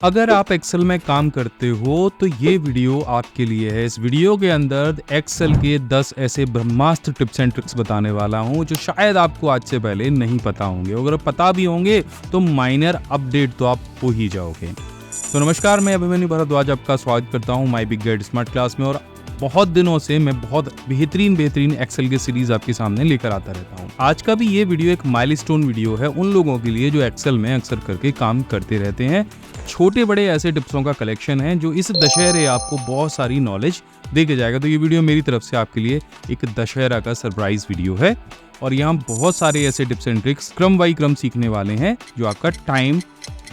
अगर आप एक्सेल में काम करते हो तो ये वीडियो आपके लिए है। इस वीडियो के अंदर एक्सेल के 10 ऐसे ब्रह्मास्त्र टिप्स एंड ट्रिक्स बताने वाला हूँ जो शायद आपको आज से पहले नहीं पता होंगे। अगर पता भी होंगे तो माइनर अपडेट तो आप हो ही जाओगे। तो नमस्कार, मैं अभिमन्यु भारद्वाज आपका स्वागत करता हूँ my big guide smart class में। और बहुत दिनों से मैं बहुत बेहतरीन एक्सेल की सीरीज आपके सामने लेकर आता रहता हूँ। आज का भी ये वीडियो एक माइलस्टोन वीडियो है उन लोगों के लिए जो एक्सेल में अक्सर करके काम करते रहते हैं। छोटे बड़े ऐसे टिप्सों का कलेक्शन है जो इस दशहरे आपको बहुत सारी नॉलेज दे के जाएगा। तो ये वीडियो मेरी तरफ से आपके लिए एक दशहरा का सरप्राइज वीडियो है और यहाँ बहुत सारे ऐसे टिप्स एंड ट्रिक्स क्रम बाई क्रम सीखने वाले हैं जो आपका टाइम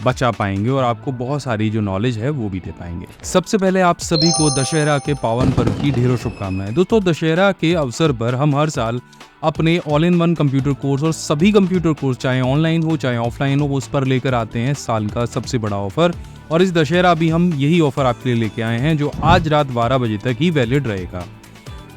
बचा पाएंगे और आपको बहुत सारी जो नॉलेज है वो भी दे पाएंगे। सबसे पहले आप सभी को दशहरा के पावन पर्व की ढेरों शुभकामनाएं। दोस्तों, दशहरा के अवसर पर हम हर साल अपने all in one computer course और सभी कंप्यूटर कोर्स चाहे ऑनलाइन हो चाहे ऑफलाइन हो उस पर लेकर आते हैं साल का सबसे बड़ा ऑफर। और इस दशहरा भी हम यही ऑफर आपके लिए लेके आए हैं जो आज रात 12 बजे तक ही वैलिड रहेगा।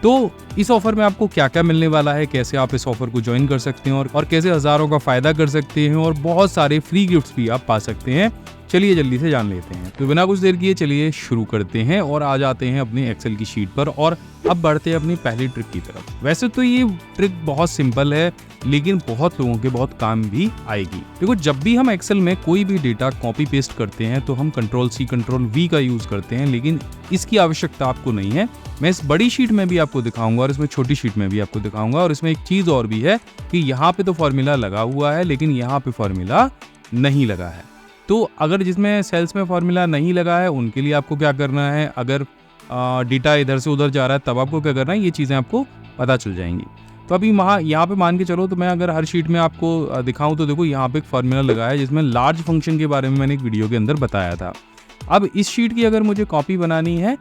तो इस ऑफर में आपको क्या क्या मिलने वाला है, कैसे आप इस ऑफर को ज्वाइन कर सकते हैं और कैसे हजारों का फायदा कर सकते हैं और बहुत सारे फ्री गिफ्ट्स भी आप पा सकते हैं। चलिए जल्दी से जान लेते हैं। तो बिना कुछ देर किए चलिए शुरू करते हैं और आ जाते हैं अपने एक्सेल की शीट पर और अब बढ़ते हैं अपनी पहली ट्रिक की तरफ। वैसे तो ये ट्रिक बहुत सिंपल है लेकिन बहुत लोगों के बहुत काम भी आएगी। देखो, जब भी हम एक्सेल में कोई भी डेटा कॉपी पेस्ट करते हैं तो हम Ctrl+C Ctrl+V का यूज करते हैं, लेकिन इसकी आवश्यकता आपको नहीं है। मैं इस बड़ी शीट में भी आपको दिखाऊंगा और इसमें छोटी शीट में भी आपको दिखाऊंगा। और इसमें एक चीज और भी है कि यहाँ पे तो फॉर्मूला लगा हुआ है लेकिन यहाँ पे फॉर्मूला नहीं लगा है। तो अगर जिसमें सेल्स में फॉर्मूला नहीं लगा है उनके लिए आपको क्या करना है, अगर डेटा इधर से उधर जा रहा है तब आपको क्या करना है, ये चीज़ें आपको पता चल जाएंगी। तो अभी यहाँ पे मान के चलो, तो मैं अगर हर शीट में आपको दिखाऊं तो देखो यहाँ पे एक फॉर्मूला लगा है जिसमें लार्ज फंक्शन के बारे में मैंने एक वीडियो के अंदर बताया था। अब इस शीट की अगर मुझे कॉपी बनानी है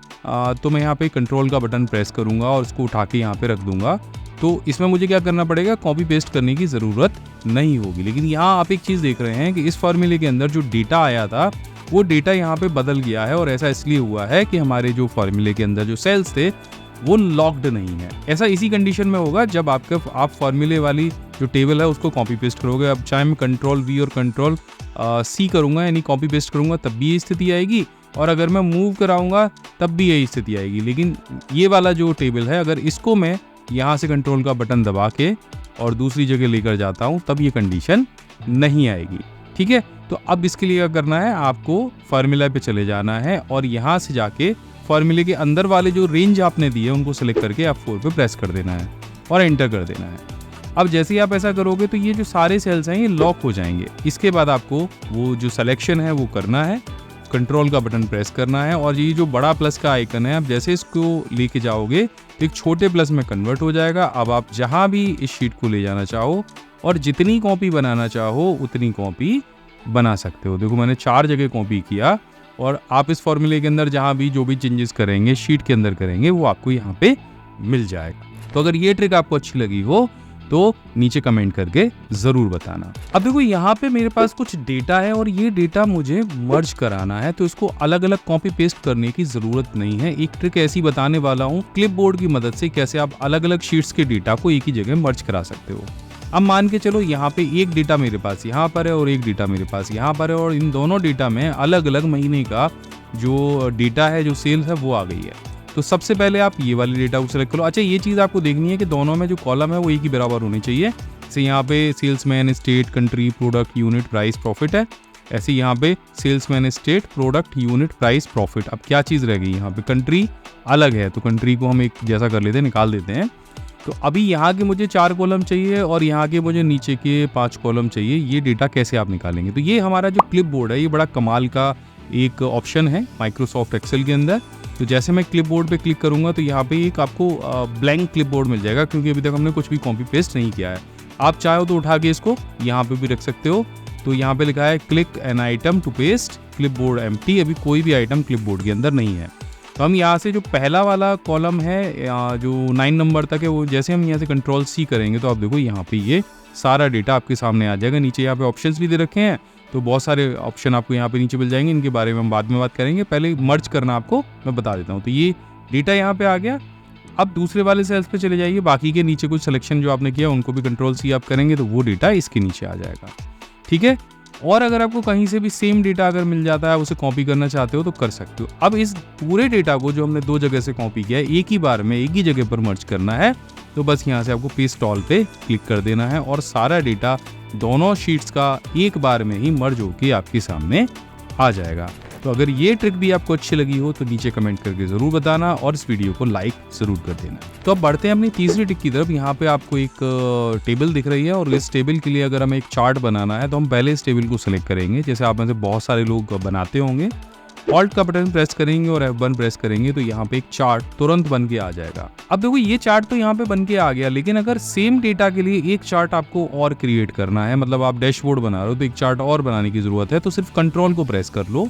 तो मैं यहाँ पे कंट्रोल का बटन प्रेस करूँगा और उसको उठा के यहाँ पे रख दूंगा। तो इसमें मुझे क्या करना पड़ेगा, कॉपी पेस्ट करने की ज़रूरत नहीं होगी। लेकिन यहाँ आप एक चीज़ देख रहे हैं कि इस फॉर्मूले के अंदर जो डेटा आया था वो डेटा यहाँ पे बदल गया है और ऐसा इसलिए हुआ है कि हमारे जो फॉर्मूले के अंदर जो सेल्स थे वो लॉक्ड नहीं है। ऐसा इसी कंडीशन में होगा जब आप फॉर्मूले वाली जो टेबल है उसको कॉपी पेस्ट करोगे। अब चाहे मैं Ctrl+V और Ctrl+C करूँगा यानी कॉपी पेस्ट करूँगा तब भी ये स्थिति आएगी और अगर मैं मूव कराऊँगा तब भी यही स्थिति आएगी। लेकिन ये वाला जो टेबल है अगर इसको मैं यहाँ से कंट्रोल का बटन दबा के और दूसरी जगह लेकर जाता हूँ तब ये कंडीशन नहीं आएगी। ठीक है, तो अब इसके लिए क्या करना है, आपको फार्मूला पे चले जाना है और यहाँ से जाके फार्मूले के अंदर वाले जो रेंज आपने दिए उनको सेलेक्ट करके F4 पे प्रेस कर देना है और एंटर कर देना है। अब जैसे ही आप ऐसा करोगे तो ये जो सारे सेल्स हैं ये लॉक हो जाएंगे। इसके बाद आपको वो जो सिलेक्शन है वो करना है, कंट्रोल का बटन प्रेस करना है और ये जो बड़ा प्लस का आइकन है आप जैसे इसको लेके जाओगे तो एक छोटे प्लस में कन्वर्ट हो जाएगा। अब आप जहाँ भी इस शीट को ले जाना चाहो और जितनी कॉपी बनाना चाहो उतनी कॉपी बना सकते हो। देखो, मैंने 4 जगह कॉपी किया और आप इस फॉर्मूले के अंदर जहाँ भी जो भी चेंजेस करेंगे शीट के अंदर करेंगे वो आपको यहाँ पे मिल जाएगा। तो अगर ये ट्रिक आपको अच्छी लगी हो तो नीचे कमेंट करके जरूर बताना। अब देखो, यहाँ पे मेरे पास कुछ डेटा है और ये डेटा मुझे मर्ज कराना है तो इसको अलग अलग कॉपी पेस्ट करने की जरूरत नहीं है। एक ट्रिक ऐसी बताने वाला हूँ क्लिपबोर्ड की मदद से कैसे आप अलग अलग शीट्स के डेटा को एक ही जगह मर्ज करा सकते हो। अब मान के चलो यहाँ पे एक डेटा मेरे पास यहाँ पर है और एक डेटा मेरे पास यहाँ पर है और इन दोनों डेटा में अलग अलग महीने का जो डेटा है जो सेल्स है वो आ गई है। तो सबसे पहले आप ये वाली डेटा को सेलेक्ट करो। अच्छा, ये चीज़ आपको देखनी है कि दोनों में जो कॉलम है वो एक ही बराबर होनी चाहिए। जैसे यहाँ पे salesman, state, country, product, unit, price, profit है, ऐसे यहाँ पे salesman, state, product, unit, price, profit. अब क्या चीज़ रह गई, यहाँ पे कंट्री अलग है तो कंट्री को हम एक जैसा कर लेते हैं, निकाल देते हैं। तो अभी यहाँ के मुझे 4 कॉलम चाहिए और यहाँ के मुझे नीचे के 5 कॉलम चाहिए। ये डेटा कैसे आप निकालेंगे, तो ये हमारा जो क्लिपबोर्ड है ये बड़ा कमाल का एक ऑप्शन है माइक्रोसॉफ्ट एक्सेल के अंदर। तो जैसे मैं क्लिपबोर्ड पे क्लिक करूंगा तो यहाँ पे एक आपको ब्लैंक क्लिपबोर्ड मिल जाएगा क्योंकि अभी तक हमने कुछ भी कॉपी पेस्ट नहीं किया है। आप चाहो तो उठा के इसको यहाँ पे भी रख सकते हो। तो यहाँ पे लिखा है click an item to paste clipboard empty. अभी कोई भी आइटम क्लिपबोर्ड के अंदर नहीं है। तो हम यहाँ से जो पहला वाला कॉलम है जो 9 नंबर तक है वो जैसे हम यहाँ से Ctrl+C करेंगे तो आप देखो यहाँ पे ये सारा डेटा आपके सामने आ जाएगा। नीचे यहाँ पे ऑप्शंस भी दे रखे हैं तो बहुत सारे ऑप्शन आपको यहाँ पे नीचे मिल जाएंगे। इनके बारे में हम बाद में बात करेंगे, पहले मर्ज करना आपको मैं बता देता हूँ। तो ये डेटा यहाँ पे आ गया। अब दूसरे वाले सेल्स पे चले जाइए, बाकी के नीचे कुछ सिलेक्शन जो आपने किया उनको भी Ctrl+C आप करेंगे तो वो डेटा इसके नीचे आ जाएगा। ठीक है, और अगर आपको कहीं से भी सेम डेटा अगर मिल जाता है, आप उसे कॉपी करना चाहते हो तो कर सकते हो। अब इस पूरे डेटा को जो हमने 2 जगह से कॉपी किया है, एक ही बार में एक ही जगह पर मर्ज करना है। तो बस यहाँ से आपको पेस्ट ऑल पे क्लिक कर देना है और सारा डेटा दोनों शीट्स का एक बार में ही मर्ज होकर आपके सामने आ जाएगा। तो अगर ये ट्रिक भी आपको अच्छी लगी हो तो नीचे कमेंट करके ज़रूर बताना और इस वीडियो को लाइक ज़रूर कर देना। तो अब बढ़ते हैं अपनी तीसरी ट्रिक की तरफ। यहाँ पे आपको एक टेबल दिख रही है और इस टेबल के लिए अगर हमें एक चार्ट बनाना है तो हम पहले इस टेबल को सिलेक्ट करेंगे। जैसे आप में से बहुत सारे लोग बनाते होंगे, ऑल्ट का बटन प्रेस करेंगे और F1 प्रेस करेंगे तो यहाँ पे एक चार्ट तुरंत बन के आ जाएगा। अब देखो ये चार्ट तो यहाँ पे बन के आ गया, लेकिन अगर सेम डेटा के लिए एक चार्ट आपको और क्रिएट करना है, मतलब आप डैशबोर्ड बना रहे हो तो एक चार्ट और बनाने की जरूरत है, तो सिर्फ कंट्रोल को प्रेस कर लो।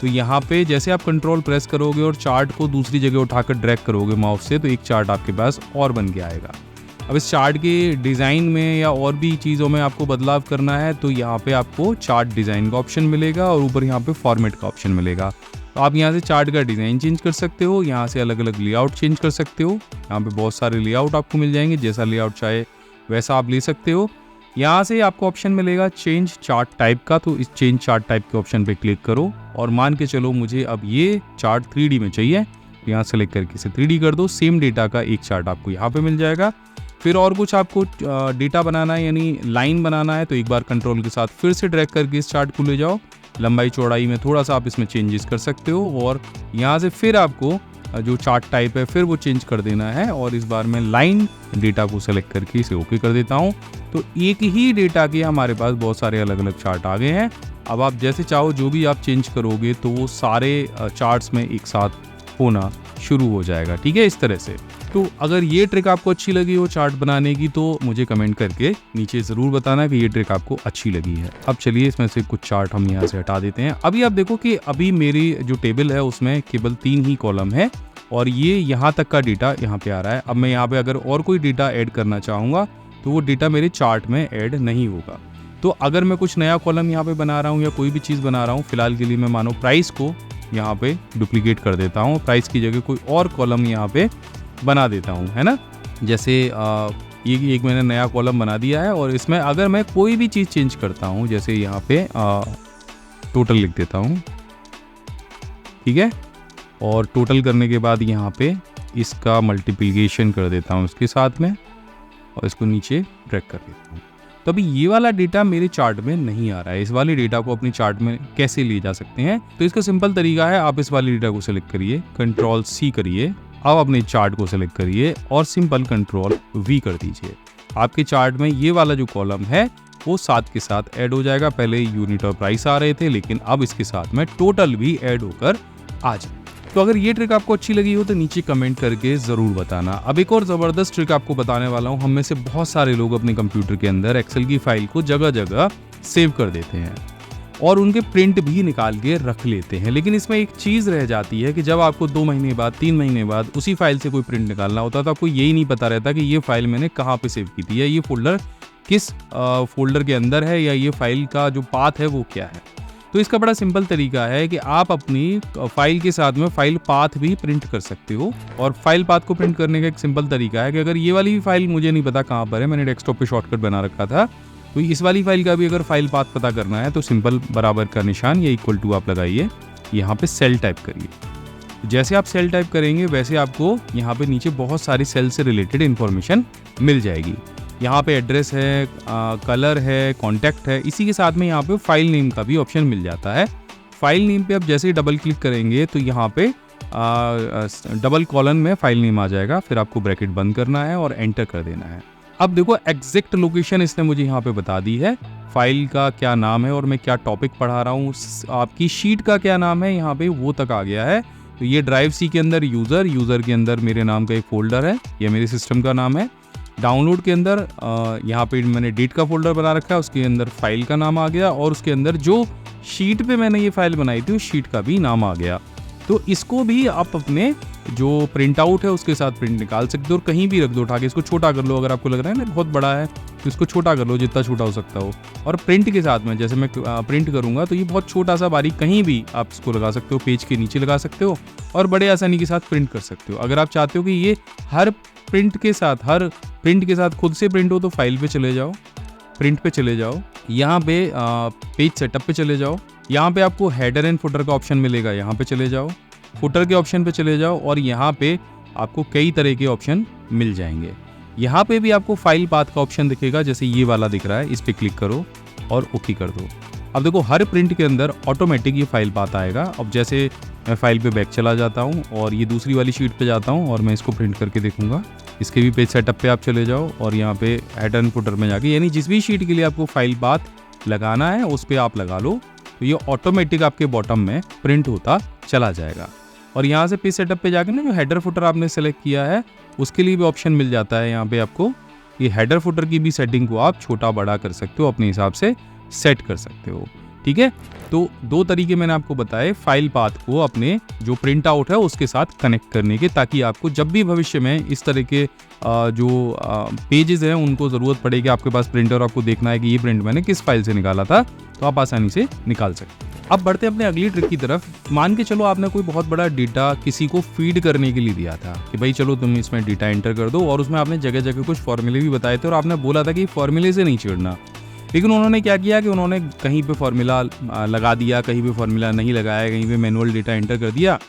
तो यहाँ पे जैसे आप कंट्रोल प्रेस करोगे और चार्ट को दूसरी जगह उठाकर ड्रैग करोगे माउस से, तो एक चार्ट आपके पास और बन के आएगा। अब इस चार्ट के डिज़ाइन में या और भी चीज़ों में आपको बदलाव करना है तो यहाँ पे आपको चार्ट डिज़ाइन का ऑप्शन मिलेगा और ऊपर यहाँ पे फॉर्मेट का ऑप्शन मिलेगा। तो आप यहाँ से चार्ट का डिज़ाइन चेंज कर सकते हो, यहाँ से अलग अलग लेआउट चेंज कर सकते हो। यहाँ पे बहुत सारे लेआउट आपको मिल जाएंगे, जैसा लेआउट चाहे वैसा आप ले सकते हो। यहाँ से आपको ऑप्शन मिलेगा चेंज चार्ट टाइप का, तो इस चेंज चार्ट टाइप के ऑप्शन पे क्लिक करो और मान के चलो मुझे अब ये चार्ट 3D में चाहिए, यहाँ सेलेक्ट करके इसे 3D कर दो। सेम डेटा का एक चार्ट आपको यहाँ पे मिल जाएगा। फिर और कुछ आपको डेटा बनाना है यानी लाइन बनाना है तो एक बार कंट्रोल के साथ फिर से ड्रैग करके इस चार्ट को ले जाओ। लंबाई चौड़ाई में थोड़ा सा आप इसमें चेंजेस कर सकते हो और यहाँ से फिर आपको जो चार्ट टाइप है फिर वो चेंज कर देना है और इस बार मैं लाइन डेटा को सेलेक्ट करके इसे ओके कर देता हूँ। तो एक ही डेटा के हमारे पास बहुत सारे अलग अलग चार्ट आ गए हैं। अब आप जैसे चाहो जो भी आप चेंज करोगे तो वो सारे चार्ट्स में एक साथ होना शुरू हो जाएगा। ठीक है, इस तरह से। तो अगर ये ट्रिक आपको अच्छी लगी हो चार्ट बनाने की तो मुझे कमेंट करके नीचे ज़रूर बताना कि ये ट्रिक आपको अच्छी लगी है। अब चलिए इसमें से कुछ चार्ट हम यहाँ से हटा देते हैं। अभी आप देखो कि अभी मेरी जो टेबल है उसमें केवल 3 ही कॉलम है और ये यहाँ तक का डेटा यहाँ पे आ रहा है। अब मैं यहाँ पे अगर और कोई डेटा ऐड करना चाहूँगा तो वो डेटा मेरे चार्ट में ऐड नहीं होगा। तो अगर मैं कुछ नया कॉलम यहाँ पे बना रहा हूँ या कोई भी चीज़ बना रहा हूँ, फिलहाल के लिए मैं मानो प्राइस को यहाँ पे डुप्लीकेट कर देता हूँ, प्राइस की जगह कोई और कॉलम यहाँ पे बना देता हूँ, है ना। जैसे ये एक मैंने नया कॉलम बना दिया है और इसमें अगर मैं कोई भी चीज़ चेंज करता हूँ, जैसे यहाँ पे टोटल लिख देता हूँ, ठीक है, और टोटल करने के बाद यहाँ पे इसका मल्टीप्लिकेशन कर देता हूँ इसके साथ में और इसको नीचे ड्रैग कर देता हूँ। तो अभी ये वाला डेटा मेरे चार्ट में नहीं आ रहा है। इस वाले डेटा को अपनी चार्ट में कैसे ले जा सकते हैं, तो इसका सिंपल तरीका है, आप इस वाले डेटा को सिलेक्ट करिए, कंट्रोल C करिए, अब अपने चार्ट को सिलेक्ट करिए और सिंपल कंट्रोल V कर दीजिए। आपके चार्ट में ये वाला जो कॉलम है वो साथ के साथ ऐड हो जाएगा। पहले यूनिट और प्राइस आ रहे थे लेकिन अब इसके साथ में टोटल भी ऐड होकर आ जाए। तो अगर ये ट्रिक आपको अच्छी लगी हो तो नीचे कमेंट करके ज़रूर बताना। अब एक और ज़बरदस्त ट्रिक आपको बताने वाला हूँ। हम में से बहुत सारे लोग अपने कंप्यूटर के अंदर एक्सेल की फाइल को जगह जगह सेव कर देते हैं और उनके प्रिंट भी निकाल के रख लेते हैं, लेकिन इसमें एक चीज़ रह जाती है कि जब आपको 2 महीने बाद 3 महीने बाद उसी फाइल से कोई प्रिंट निकालना होता है तो आपको यही नहीं पता रहता कि ये फाइल मैंने कहाँ पे सेव की थी या ये फोल्डर किस फोल्डर के अंदर है या ये फाइल का जो पाथ है वो क्या है। तो इसका बड़ा सिंपल तरीका है कि आप अपनी फाइल के साथ में फाइल पाथ भी प्रिंट कर सकते हो। और फाइल पाथ को प्रिंट करने का एक सिंपल तरीका है कि अगर ये वाली फाइल मुझे नहीं पता कहाँ पर है, मैंने डेस्कटॉप पे शॉर्टकट बना रखा था, तो इस वाली फाइल का भी अगर फाइल पाथ पता करना है तो सिंपल बराबर का निशान या इक्वल टू आप लगाइए, यहाँ पे सेल टाइप करिए। जैसे आप सेल टाइप करेंगे वैसे आपको यहाँ पे नीचे बहुत सारी सेल से रिलेटेड इन्फॉर्मेशन मिल जाएगी। यहाँ पे एड्रेस है, कलर है, कॉन्टैक्ट है, इसी के साथ में यहाँ पे फाइल नेम का भी ऑप्शन मिल जाता है। फाइल नेम पे आप जैसे ही डबल क्लिक करेंगे तो यहाँ पे डबल कॉलन में फाइल नेम आ जाएगा। फिर आपको ब्रैकेट बंद करना है और एंटर कर देना है। अब देखो एग्जैक्ट लोकेशन इसने मुझे यहाँ पे बता दी है, फाइल का क्या नाम है और मैं क्या टॉपिक पढ़ा रहा हूँ, आपकी शीट का क्या नाम है यहाँ पे वो तक आ गया है। तो ये ड्राइव सी के अंदर यूज़र के अंदर मेरे नाम का एक फ़ोल्डर है, ये मेरे सिस्टम का नाम है। डाउनलोड के अंदर यहाँ पे मैंने डेट का फोल्डर बना रखा है, उसके अंदर फाइल का नाम आ गया और उसके अंदर जो शीट पे मैंने ये फाइल बनाई थी उस शीट का भी नाम आ गया। तो इसको भी आप अपने जो प्रिंट आउट है उसके साथ प्रिंट निकाल सकते हो और कहीं भी रख दो उठा के। इसको छोटा कर लो, अगर आपको लग रहा है ना बहुत बड़ा है तो इसको छोटा कर लो जितना छोटा हो सकता हो। और प्रिंट के साथ में जैसे मैं प्रिंट करूँगा तो ये बहुत छोटा सा बारीक कहीं भी आप इसको लगा सकते हो, पेज के नीचे लगा सकते हो और बड़े आसानी के साथ प्रिंट कर सकते हो। अगर आप चाहते हो कि ये हर प्रिंट के साथ खुद से प्रिंट हो तो फाइल पे चले जाओ, प्रिंट पे चले जाओ, यहाँ पे पेज सेटअप पे चले जाओ, यहाँ पे आपको हेडर एंड फुटर का ऑप्शन मिलेगा, यहाँ पे चले जाओ, फुटर के ऑप्शन पे चले जाओ और यहाँ पे आपको कई तरह के ऑप्शन मिल जाएंगे। यहाँ पे भी आपको फाइल पाथ का ऑप्शन दिखेगा, जैसे ये वाला दिख रहा है, इस पर क्लिक करो और ओके कर दो। अब देखो हर प्रिंट के अंदर ऑटोमेटिक ये फाइल पाथ आएगा। अब जैसे मैं फाइल पे बैक चला जाता हूँ और ये दूसरी वाली शीट पे जाता हूँ और मैं इसको प्रिंट करके देखूंगा। इसके भी पेज सेटअप पे आप चले जाओ और यहाँ पे हेडर एंड फुटर में जाके, यानी जिस भी शीट के लिए आपको फाइल पाथ लगाना है उस पर आप लगा लो, तो ये ऑटोमेटिक आपके बॉटम में प्रिंट होता चला जाएगा। और यहाँ से पेज सेटअप पे जाकर ना जो हेडर फुटर आपने सेलेक्ट किया है उसके लिए भी ऑप्शन मिल जाता है। यहाँ पे आपको ये हेडर फुटर की भी सेटिंग को आप छोटा बड़ा कर सकते हो, अपने हिसाब से सेट कर सकते हो। ठीक है, तो दो तरीके मैंने आपको बताए फाइल पाथ को अपने जो प्रिंट आउट है उसके साथ कनेक्ट करने के, ताकि आपको जब भी भविष्य में इस तरह के जो पेजेस हैं उनको ज़रूरत पड़ेगी, आपके पास प्रिंटर, आपको देखना है कि ये प्रिंट मैंने किस फाइल से निकाला था, तो आप आसानी से निकाल सकते हैं। अब बढ़ते हैं अपने अगली ट्रिक की तरफ। मान के चलो आपने कोई बहुत बड़ा डेटा किसी को फीड करने के लिए दिया था कि भाई चलो तुम इसमें डेटा एंटर कर दो, और उसमें आपने जगह जगह कुछ फॉर्मूले भी बताए थे और आपने बोला था कि फॉर्मूले से नहीं छेड़ना। लेकिन उन्होंने क्या किया कि उन्होंने कहीं पे फॉर्मूला लगा दिया, कहीं पे फॉर्मूला नहीं लगाया, कहीं पे मैनुअल डेटा एंटर कर दिया,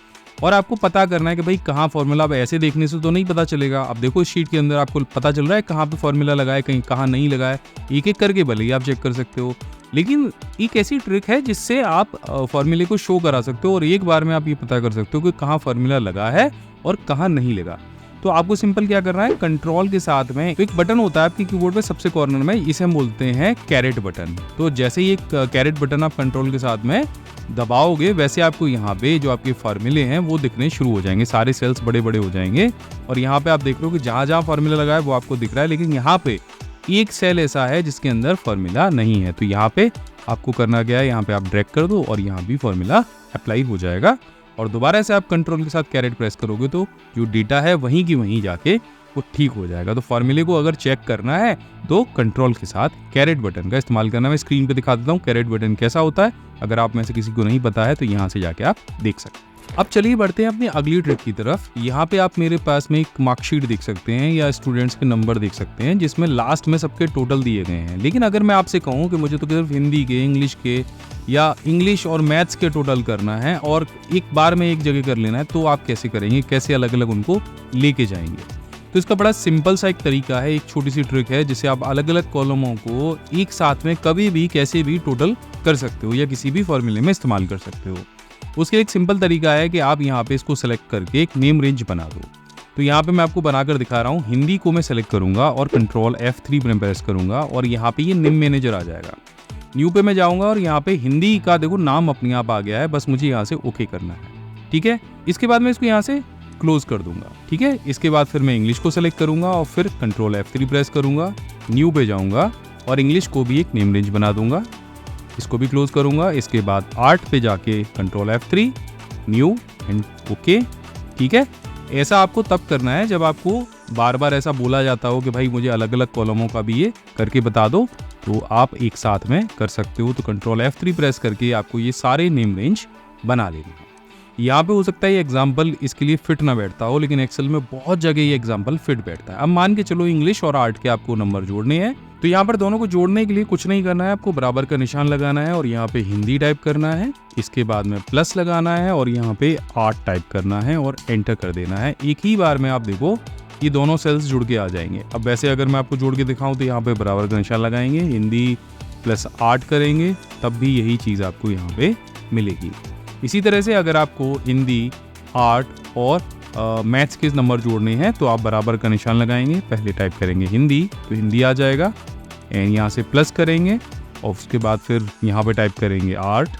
और आपको पता करना है कि भाई कहाँ फॉर्मूला। अब ऐसे देखने से तो नहीं पता चलेगा। अब देखो इस शीट के अंदर आपको पता चल रहा है कहाँ पे फॉर्मूला लगाए, कहीं कहाँ नहीं लगाए, एक एक करके भले ही आप चेक कर सकते हो। लेकिन एक ऐसी ट्रिक है जिससे आप फॉर्मूले को शो करा सकते हो और एक बार में आप ये पता कर सकते हो कि कहाँ फॉर्मूला लगा है और कहाँ नहीं लगा। तो आपको सिंपल क्या करना है, कंट्रोल के साथ में एक बटन होता है आपके कीबोर्ड पे सबसे कॉर्नर में, इसे हम बोलते हैं कैरेट बटन। तो जैसे ही एक कैरेट बटन आप कंट्रोल के साथ में दबाओगे, वैसे आपको यहाँ पे जो आपके फॉर्मूले हैं वो दिखने शुरू हो जाएंगे, सारे सेल्स बड़े बड़े हो जाएंगे। और यहाँ पे आप देख रहे हो कि जहाँ जहाँ फॉर्मूला लगा है वो आपको दिख रहा है, लेकिन यहाँ पे एक सेल ऐसा है जिसके अंदर फॉर्मूला नहीं है। तो यहाँ पे आपको करना क्या है, यहाँ पे आप ड्रैग कर दो और यहाँ भी फॉर्मूला अप्लाई हो जाएगा। और दोबारा से आप कंट्रोल के साथ कैरेट प्रेस करोगे तो जो डेटा है वहीं की वहीं जाके वो ठीक हो जाएगा। तो फॉर्मूले को अगर चेक करना है तो कंट्रोल के साथ कैरेट बटन का इस्तेमाल करना। मैं स्क्रीन पे दिखा देता हूँ कैरेट बटन कैसा होता है, अगर आप में से किसी को नहीं पता है तो यहाँ से जाके आप देख सकते हैं। अब चलिए बढ़ते हैं अपनी अगली ट्रिक की तरफ। यहाँ पे आप मेरे पास में एक मार्कशीट देख सकते हैं या स्टूडेंट्स के नंबर देख सकते हैं, जिसमें लास्ट में सबके टोटल दिए गए हैं। लेकिन अगर मैं आपसे कहूँ कि मुझे तो सिर्फ हिंदी के, इंग्लिश के या इंग्लिश और मैथ्स के टोटल करना है और एक बार में एक जगह कर लेना है, तो आप कैसे करेंगे, कैसे अलग अलग उनको लेके जाएंगे? तो इसका बड़ा सिंपल सा एक तरीका है, एक छोटी सी ट्रिक है जिससे आप अलग अलग कॉलमों को एक साथ में कभी भी कैसे भी टोटल कर सकते हो या किसी भी फॉर्मूले में इस्तेमाल कर सकते हो। उसके एक सिंपल तरीका है कि आप यहाँ पे इसको सेलेक्ट करके एक नेम रेंज बना दो। तो यहाँ पे मैं आपको बनाकर दिखा रहा हूँ। हिंदी को मैं सेलेक्ट करूंगा और कंट्रोल F3 में प्रेस करूंगा और यहाँ पे ये नेम मैनेजर आ जाएगा। न्यू पे मैं जाऊंगा और यहाँ पे हिंदी का देखो नाम अपने आप आ गया है, बस मुझे यहाँ से ओके करना है। ठीक है, इसके बाद मैं इसको यहाँ से क्लोज कर दूंगा। ठीक है, इसके बाद फिर मैं इंग्लिश को सेलेक्ट करूंगा और फिर कंट्रोल F3 प्रेस करूंगा, न्यू पे जाऊंगा और इंग्लिश को भी एक नेम रेंज बना दूंगा, इसको भी क्लोज करूंगा। इसके बाद आर्ट पे जाके control F3, new and okay. ठीक है, ऐसा आपको तब करना है जब आपको बार बार ऐसा बोला जाता हो कि भाई मुझे अलग अलग कॉलमों का भी ये करके बता दो, तो आप एक साथ में कर सकते हो। तो कंट्रोल F3 प्रेस करके आपको ये सारे नेम रेंज बना लेने हैं। यहाँ पे हो सकता है ये एग्जाम्पल इसके लिए फिट ना बैठता हो, लेकिन एक्सेल में बहुत जगह ये एग्जाम्पल फिट बैठता है। अब मान के चलो इंग्लिश और आर्ट के आपको नंबर जोड़ने हैं, तो यहाँ पर दोनों को जोड़ने के लिए कुछ नहीं करना है, आपको बराबर का निशान लगाना है और यहाँ पे हिंदी टाइप करना है, इसके बाद में प्लस लगाना है और यहाँ पे आर्ट टाइप करना है और एंटर कर देना है। एक ही बार में आप देखो ये दोनों सेल्स जुड़ के आ जाएंगे। अब वैसे अगर मैं आपको जोड़ के दिखाऊं तो यहाँ पे बराबर का निशान लगाएंगे, हिंदी प्लस आर्ट करेंगे, तब भी यही चीज़ आपको यहाँ पे मिलेगी। इसी तरह से अगर आपको हिंदी, आर्ट और मैथ्स के नंबर जोड़ने हैं तो आप बराबर का निशान लगाएंगे, पहले टाइप करेंगे हिंदी तो हिंदी आ जाएगा, एंड यहाँ से प्लस करेंगे और उसके बाद फिर यहाँ पे टाइप करेंगे आर्ट,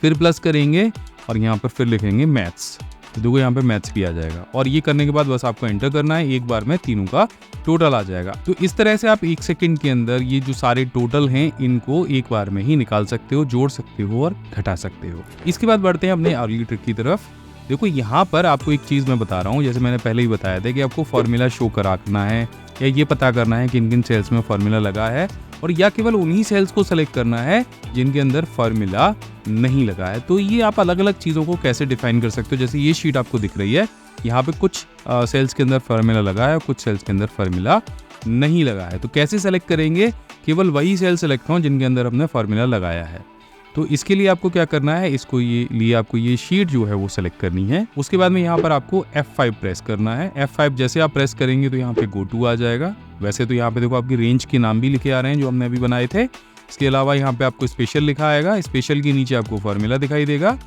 फिर प्लस करेंगे और यहाँ पर फिर लिखेंगे मैथ्स, तो देखो यहाँ पे मैथ्स भी आ जाएगा। और ये करने के बाद बस आपको एंटर करना है, एक बार में तीनों का टोटल आ जाएगा। तो इस तरह से आप एक सेकंड के अंदर ये जो सारे टोटल हैं इनको एक बार में ही निकाल सकते हो, जोड़ सकते हो और घटा सकते हो। इसके बाद बढ़ते हैं अपने अगली ट्रिक की तरफ। देखो यहाँ पर आपको एक चीज़ मैं बता रहा हूँ, जैसे मैंने पहले ही बताया था कि आपको फॉर्मूला शो कराना है या ये पता करना है कि किन सेल्स में फॉर्मूला लगा है, और या केवल उन्हीं सेल्स को सेलेक्ट करना है जिनके अंदर फॉर्मूला नहीं लगा है। तो ये आप अलग अलग चीज़ों को कैसे डिफाइन कर सकते हो। जैसे ये शीट आपको दिख रही है, यहाँ पे कुछ सेल्स के अंदर फॉर्मूला लगा है, कुछ सेल्स के अंदर फॉर्मूला नहीं लगा है। तो कैसे सेलेक्ट करेंगे, केवल वही सेल सेलेक्ट हों जिनके अंदर हमने फार्मूला लगाया है। तो इसके लिए आपको क्या करना है, इसको लिए आपको ये शीट जो है वो सेलेक्ट करनी है। उसके बाद में यहाँ पर आपको F5 प्रेस करना है। F5 जैसे आप प्रेस करेंगे तो यहाँ पे गो टू आ जाएगा। वैसे तो यहाँ पे देखो आपकी रेंज के नाम भी लिखे आ रहे हैं जो हमने अभी बनाए थे। इसके अलावा यहाँ पे आपको स्पेशल लिखा आएगा, स्पेशल के नीचे आपको फार्मूला दिखाई देगा।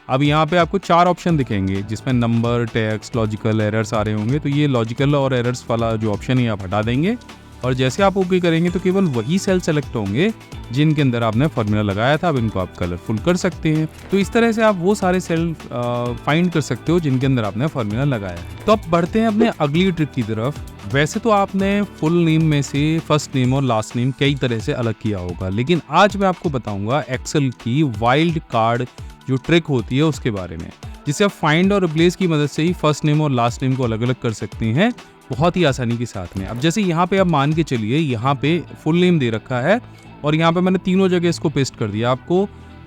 अब यहाँ पे आपको 4 ऑप्शन दिखेंगे जिसमें नंबर, टेक्स्ट, लॉजिकल, एरर्स आ रहे होंगे। तो ये लॉजिकल और एरर्स वाला जो ऑप्शन है आप हटा देंगे और जैसे आप ओके करेंगे तो केवल वही सेल सेलेक्ट होंगे जिनके अंदर आपने फार्मूला लगाया था। अब इनको आप कलरफुल कर सकते हैं। तो इस तरह से आप वो सारे सेल फाइंड कर सकते हो जिनके अंदर आपने फार्मूला लगाया है। तो अब बढ़ते हैं अपने अगली ट्रिक की तरफ। वैसे तो आपने फुल नेम में से फर्स्ट नेम और लास्ट नेम कई तरह से अलग किया होगा, लेकिन आज मैं आपको बताऊंगा एक्सेल की वाइल्ड कार्ड जो ट्रिक होती है उसके बारे में, जिससे आप फाइंड और रिप्लेस की मदद से ही फर्स्ट नेम और लास्ट नेम को अलग अलग कर सकते हैं बहुत ही आसानी के साथ में। अब जैसे यहाँ पे आप मान के चलिए यहाँ पे फुल नेम दे रखा है और यहाँ पे मैंने तीनों जगह इसको पेस्ट कर दिया। आपको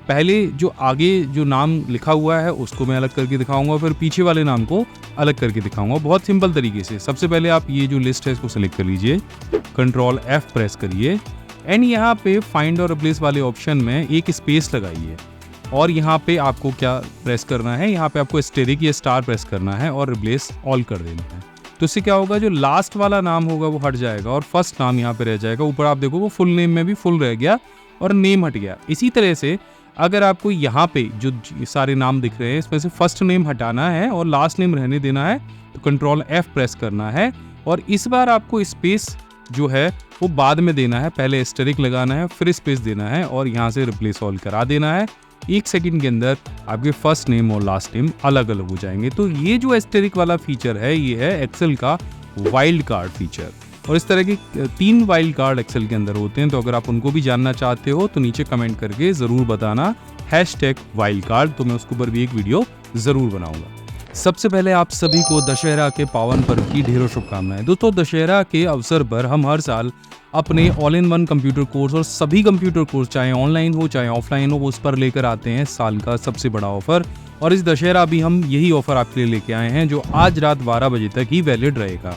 पहले जो आगे जो नाम लिखा हुआ है उसको मैं अलग करके दिखाऊंगा, फिर पीछे वाले नाम को अलग करके दिखाऊंगा बहुत सिंपल तरीके से। सबसे पहले आप ये जो लिस्ट है इसको सेलेक्ट कर लीजिए, Ctrl F प्रेस करिए एंड यहाँ पे फाइंड और रिप्लेस वाले ऑप्शन में एक स्पेस लगाइए और यहाँ पे आपको क्या प्रेस करना है, यहाँ पे आपको एस्टेरिक या स्टार प्रेस करना है और रिप्लेस ऑल कर देना है। तो इससे क्या होगा, जो लास्ट वाला नाम होगा वो हट जाएगा और फर्स्ट नाम यहाँ पे रह जाएगा। ऊपर आप देखो वो फुल नेम में भी फुल रह गया और नेम हट गया। इसी तरह से अगर आपको यहाँ पे जो सारे नाम दिख रहे हैं इसमें से फर्स्ट नेम हटाना है और लास्ट नेम रहने देना है तो Ctrl F प्रेस करना है और इस बार आपको स्पेस जो है वो बाद में देना है। पहले एस्टेरिक लगाना है, फिर स्पेस देना है और यहाँ से रिप्लेस ऑल करा देना है। 1 सेकंड के अंदर आपके फर्स्ट नेम और लास्ट नेम अलग अलग हो जाएंगे। तो ये जो एस्टेरिक वाला फीचर है ये है एक्सेल का वाइल्ड कार्ड फीचर और इस तरह के 3 वाइल्ड कार्ड एक्सेल के अंदर होते हैं। तो अगर आप उनको भी जानना चाहते हो तो नीचे कमेंट करके ज़रूर बताना #वाइल्ड कार्ड, तो मैं उसके ऊपर भी एक वीडियो ज़रूर बनाऊंगा। सबसे पहले आप सभी को दशहरा के पावन पर्व की ढेरों शुभकामनाएं। दोस्तों दशहरा के अवसर पर हम हर साल अपने all in one computer course और सभी कंप्यूटर कोर्स चाहे ऑनलाइन हो चाहे ऑफलाइन हो उस पर लेकर आते हैं साल का सबसे बड़ा ऑफर। और इस दशहरा भी हम यही ऑफर आपके लिए लेके आए हैं जो आज रात 12 बजे तक ही वैलिड रहेगा।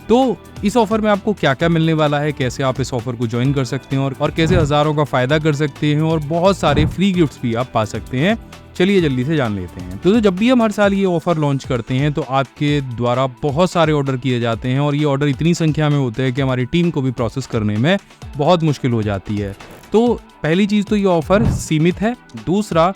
तो इस ऑफर में आपको क्या क्या मिलने वाला है, कैसे आप इस ऑफर को ज्वाइन कर सकते हैं और कैसे हजारों का फायदा कर सकते हैं और बहुत सारे फ्री गिफ्ट्स भी आप पा सकते हैं, चलिए जल्दी से जान लेते हैं। तो जब भी हम हर साल ये ऑफर लॉन्च करते हैं तो आपके द्वारा बहुत सारे ऑर्डर किए जाते हैं और ये ऑर्डर इतनी संख्या में होते हैं कि हमारी टीम को भी प्रोसेस करने में बहुत मुश्किल हो जाती है। तो पहली चीज़ तो ये ऑफर सीमित है। दूसरा,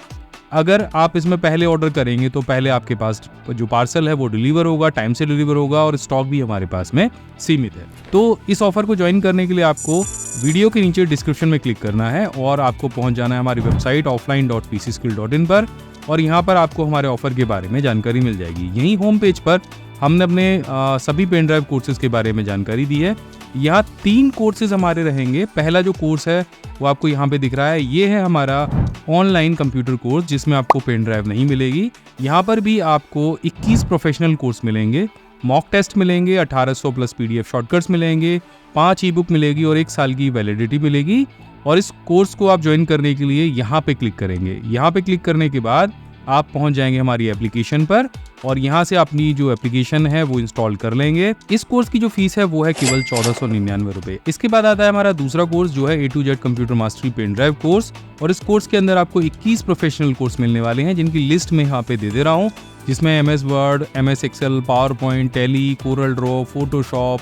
अगर आप इसमें पहले ऑर्डर करेंगे तो पहले आपके पास जो पार्सल है वो डिलीवर होगा, टाइम से डिलीवर होगा और स्टॉक भी हमारे पास में सीमित है। तो इस ऑफर को ज्वाइन करने के लिए आपको वीडियो के नीचे डिस्क्रिप्शन में क्लिक करना है और आपको पहुंच जाना है हमारी वेबसाइट offline.pcskill.in पर और यहाँ पर आपको हमारे ऑफर के बारे में जानकारी मिल जाएगी। यहीं होम पेज पर हमने अपने सभी पेन ड्राइव कोर्सेज के बारे में जानकारी दी है। यहाँ 3 कोर्सेज हमारे रहेंगे। पहला जो कोर्स है वो आपको यहाँ पे दिख रहा है, ये है हमारा ऑनलाइन कंप्यूटर कोर्स जिसमें आपको पेन ड्राइव नहीं मिलेगी। यहाँ पर भी आपको 21 प्रोफेशनल कोर्स मिलेंगे, मॉक टेस्ट मिलेंगे, 1800 प्लस PDF शॉर्टकट्स मिलेंगे, 5 ई बुक मिलेगी और 1 साल की वैलिडिटी मिलेगी। और इस कोर्स को आप ज्वाइन करने के लिए यहाँ पे क्लिक करेंगे। यहाँ पे क्लिक करने के बाद आप पहुंच जाएंगे हमारी एप्लीकेशन पर और यहाँ से अपनी जो एप्लीकेशन है वो इंस्टॉल कर लेंगे। इस कोर्स की जो फीस है वो है केवल 1499 रुपए। इसके बाद आता है हमारा दूसरा कोर्स जो है A to Z computer mastery pen drive course और इस कोर्स के अंदर आपको 21 प्रोफेशनल कोर्स मिलने वाले हैं जिनकी लिस्ट में यहाँ पे दे दे रहा हूँ, जिसमें MS word, MS excel, PowerPoint, Tally, Corel Draw, Photoshop.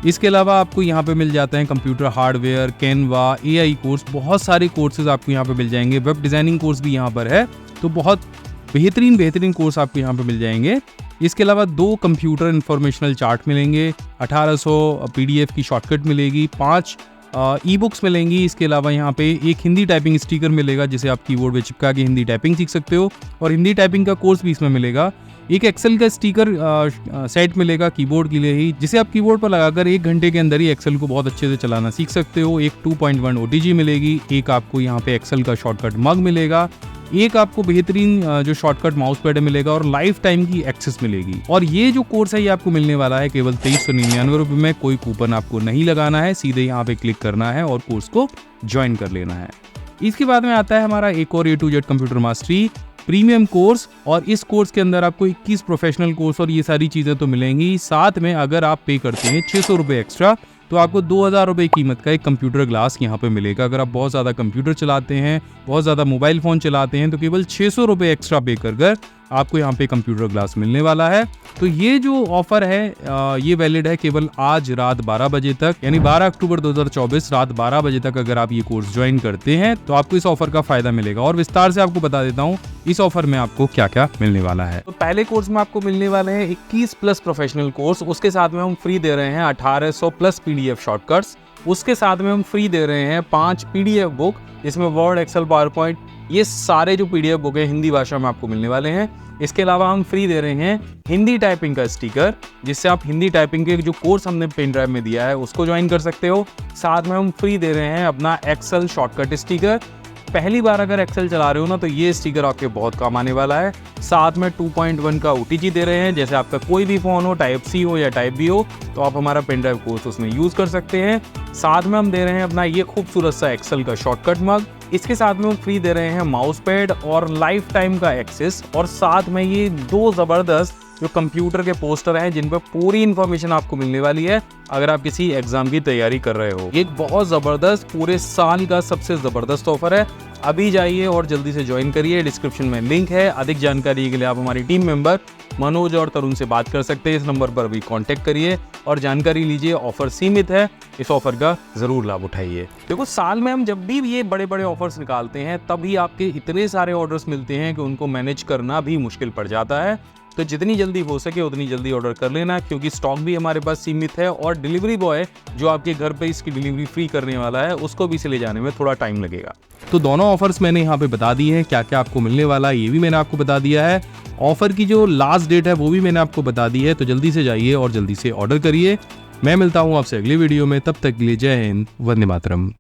इसके अलावा आपको यहाँ पे मिल जाते हैं computer hardware, Canva, AI course, बहुत सारे कोर्सेज आपको यहाँ पे मिल जाएंगे। वेब डिजाइनिंग कोर्स भी यहाँ पर है, तो बहुत बेहतरीन कोर्स आपको यहाँ पे मिल जाएंगे। इसके अलावा 2 कंप्यूटर इंफॉर्मेशनल चार्ट मिलेंगे, 1800 PDF की शॉर्टकट मिलेगी, 5 ई बुक्स मिलेंगी। इसके अलावा यहाँ पे एक हिंदी टाइपिंग स्टिकर मिलेगा जिसे आप कीबोर्ड में चिपका के हिंदी टाइपिंग सीख सकते हो और हिंदी टाइपिंग का कोर्स भी इसमें मिलेगा। एक एक्सेल का स्टिकर सेट मिलेगा कीबोर्ड के लिए ही, जिसे आप कीबोर्ड पर लगाकर 1 घंटे के अंदर ही एक्सेल को बहुत अच्छे से चलाना सीख सकते हो। एक 2.1 OTG मिलेगी, एक आपको यहाँ पे एक्सेल का शॉर्टकट मग मिलेगा, एक आपको बेहतरीन जो शॉर्टकट माउस पैड मिलेगा और लाइफ टाइम की एक्सेस मिलेगी। और ये जो कोर्स है ये आपको मिलने वाला है केवल 2399 रुपये में। कोई कूपन आपको नहीं लगाना है, सीधे यहाँ पे क्लिक करना है और कोर्स को ज्वाइन कर लेना है। इसके बाद में आता है हमारा एक और A to Z computer mastery premium course और इस कोर्स के अंदर आपको 21 प्रोफेशनल कोर्स और ये सारी चीज़ें तो मिलेंगी। साथ में अगर आप पे करते हैं 600 रुपये एक्स्ट्रा तो आपको 2000 रुपये कीमत का एक कंप्यूटर ग्लास यहाँ पे मिलेगा। अगर आप बहुत ज़्यादा कंप्यूटर चलाते हैं, बहुत ज़्यादा मोबाइल फ़ोन चलाते हैं, तो केवल 600 रुपये एक्स्ट्रा पे कर आपको यहाँ पे कंप्यूटर ग्लास मिलने वाला है। तो ये जो ऑफ़र है ये वैलिड है केवल आज रात 12 बजे तक, यानी 12 अक्टूबर 2024 रात 12 बजे तक अगर आप ये कोर्स ज्वाइन करते हैं तो आपको इस ऑफर का फायदा मिलेगा। और विस्तार से आपको बता देता हूँ इस ऑफर में आपको क्या क्या मिलने वाला है। तो पहले कोर्स में आपको मिलने वाले हैं 21 प्लस प्रोफेशनल कोर्स, उसके साथ में हम फ्री दे रहे हैं 1800 प्लस PDF शॉर्टकट्स, उसके साथ में हम फ्री दे रहे हैं 5 PDF बुक, इसमें वर्ड, एक्सेल, पावर पॉइंट, ये सारे जो PDF बुक है हिंदी भाषा में आपको मिलने वाले हैं। इसके अलावा हम फ्री दे रहे हैं हिंदी टाइपिंग का स्टिकर, जिससे आप हिंदी टाइपिंग के जो कोर्स हमने पेन ड्राइव में दिया है उसको ज्वाइन कर सकते हो। साथ में हम फ्री दे रहे हैं अपना एक्सेल शॉर्टकट स्टिकर। पहली बार अगर एक्सेल चला रहे हो ना तो ये स्टिकर आपके बहुत काम आने वाला है। साथ में 2.1 का OTG दे रहे हैं, जैसे आपका कोई भी फ़ोन हो, टाइप C हो या टाइप B हो, तो आप हमारा पेन ड्राइव कोर्स उसमें यूज़ कर सकते हैं। साथ में हम दे रहे हैं अपना ये खूबसूरत सा एक्सेल का शॉर्टकट मग, इसके साथ में हम फ्री दे रहे हैं माउस पैड और लाइफ टाइम का एक्सेस, और साथ में ये 2 ज़बरदस्त जो कंप्यूटर के पोस्टर हैं जिन पर पूरी इन्फॉर्मेशन आपको मिलने वाली है अगर आप किसी एग्जाम की तैयारी कर रहे हो। एक बहुत ज़बरदस्त पूरे साल का सबसे ज़बरदस्त ऑफर है। अभी जाइए और जल्दी से ज्वाइन करिए, डिस्क्रिप्शन में लिंक है। अधिक जानकारी के लिए आप हमारी टीम मेंबर मनोज और तरुण से बात कर सकते हैं। इस नंबर पर भी कांटेक्ट करिए और जानकारी लीजिए। ऑफर सीमित है, इस ऑफर का ज़रूर लाभ उठाइए। देखो, साल में हम जब भी ये बड़े बड़े ऑफर्स निकालते हैं तभी आपके इतने सारे ऑर्डर्स मिलते हैं कि उनको मैनेज करना भी मुश्किल पड़ जाता है। तो जितनी जल्दी हो सके उतनी जल्दी ऑर्डर कर लेना, क्योंकि स्टॉक भी हमारे पास सीमित है और डिलीवरी बॉय जो आपके घर पे इसकी डिलीवरी फ्री करने वाला है उसको भी इसे ले जाने में थोड़ा टाइम लगेगा। तो दोनों ऑफर्स मैंने यहाँ पे बता दी है, क्या क्या आपको मिलने वाला है ये भी मैंने आपको बता दिया है। ऑफर की जो लास्ट डेट है वो भी मैंने आपको बता दी है। तो जल्दी से जाइए और जल्दी से ऑर्डर करिए। मैं मिलता हूँ आपसे अगली वीडियो में, तब तक के लिए जय हिंद, वंदे मातरम।